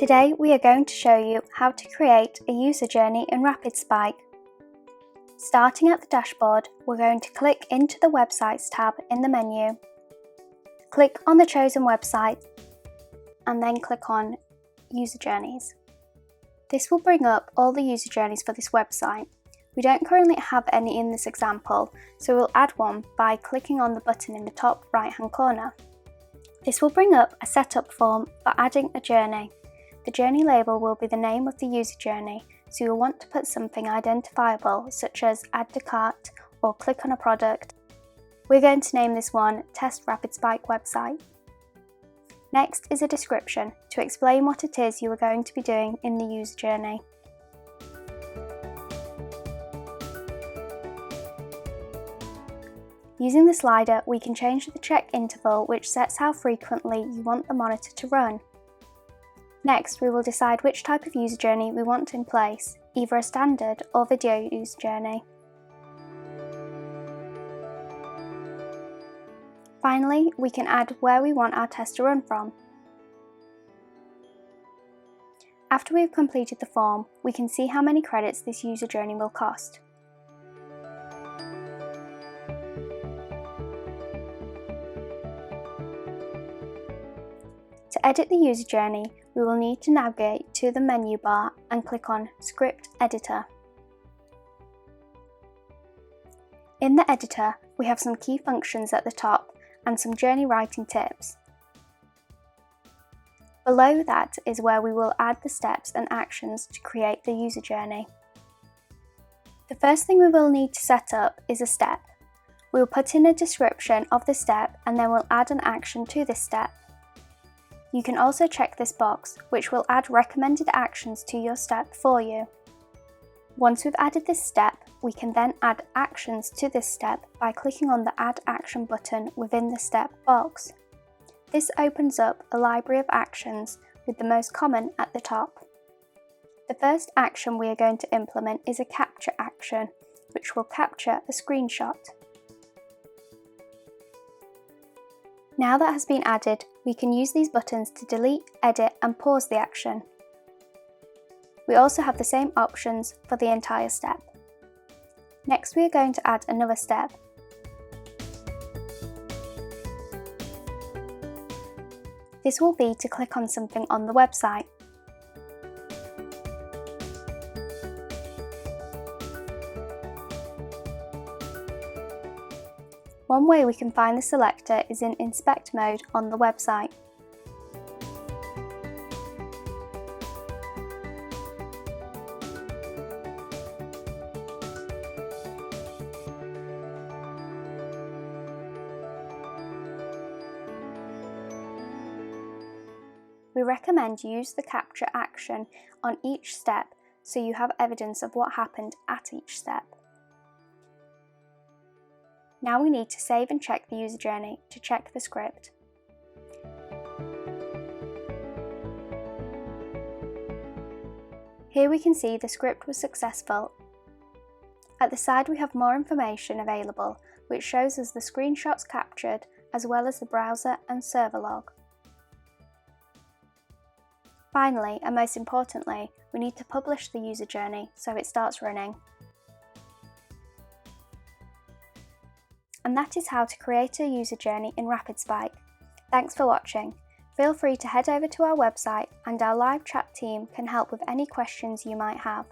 Today we are going to show you how to create a user journey in RapidSpike. Starting at the dashboard, we're going to click into the Websites tab in the menu. Click on the chosen website and then click on User Journeys. This will bring up all the user journeys for this website. We don't currently have any in this example, so we'll add one by clicking on the button in the top right hand corner. This will bring up a setup form for adding a journey. The journey label will be the name of the user journey, so you'll want to put something identifiable such as add to cart or click on a product. We're going to name this one Test RapidSpike Website. Next is a description to explain what it is you are going to be doing in the user journey. Using the slider, we can change the check interval, which sets how frequently you want the monitor to run. Next, we will decide which type of user journey we want in place, either a standard or video user journey. Finally, we can add where we want our test to run from. After we've completed the form, we can see how many credits this user journey will cost. To edit the user journey, we will need to navigate to the menu bar and click on Script Editor. In the editor, we have some key functions at the top and some journey writing tips. Below that is where we will add the steps and actions to create the user journey. The first thing we will need to set up is a step. We will put in a description of the step and then we'll add an action to this step. You can also check this box, which will add recommended actions to your step for you. Once we've added this step, we can then add actions to this step by clicking on the Add Action button within the step box. This opens up a library of actions with the most common at the top. The first action we are going to implement is a capture action, which will capture a screenshot. Now that has been added, we can use these buttons to delete, edit and pause the action. We also have the same options for the entire step. Next, we are going to add another step. This will be to click on something on the website. One way we can find the selector is in Inspect mode on the website. We recommend you use the capture action on each step so you have evidence of what happened at each step. Now we need to save and check the user journey to check the script. Here we can see the script was successful. At the side we have more information available, which shows us the screenshots captured as well as the browser and server log. Finally, and most importantly, we need to publish the user journey so it starts running. And that is how to create a user journey in RapidSpike. Thanks for watching. Feel free to head over to our website and our live chat team can help with any questions you might have.